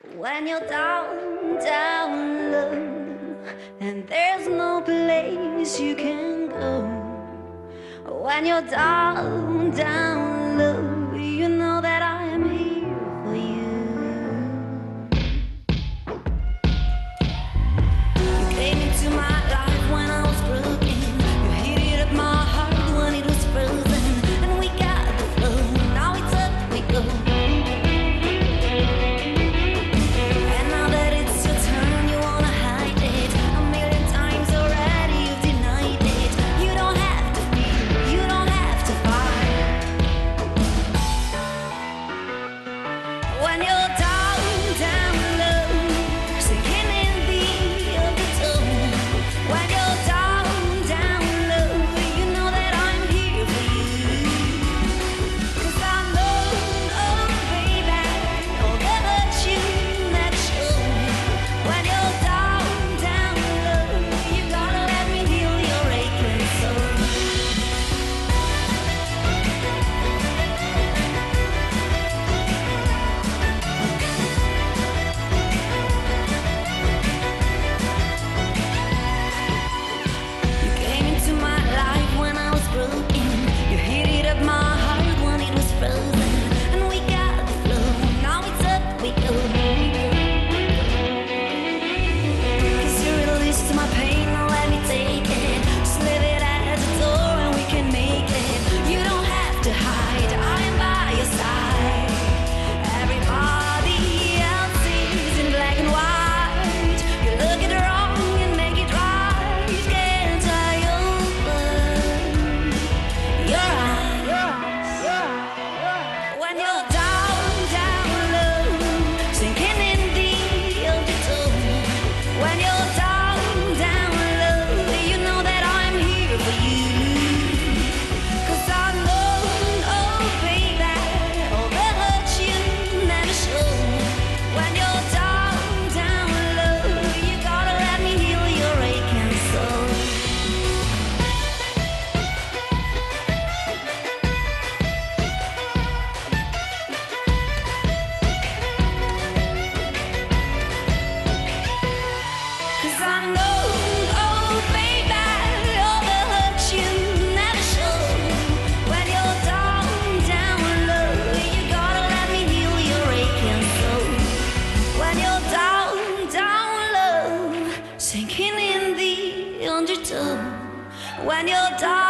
When you're down, down low, and there's no place you can go. When you're down, down low, you know that I am here for you. You came into my life when I was broken. You heated up my heart when it was frozen. And we got the flow, now it's up we go. When you're down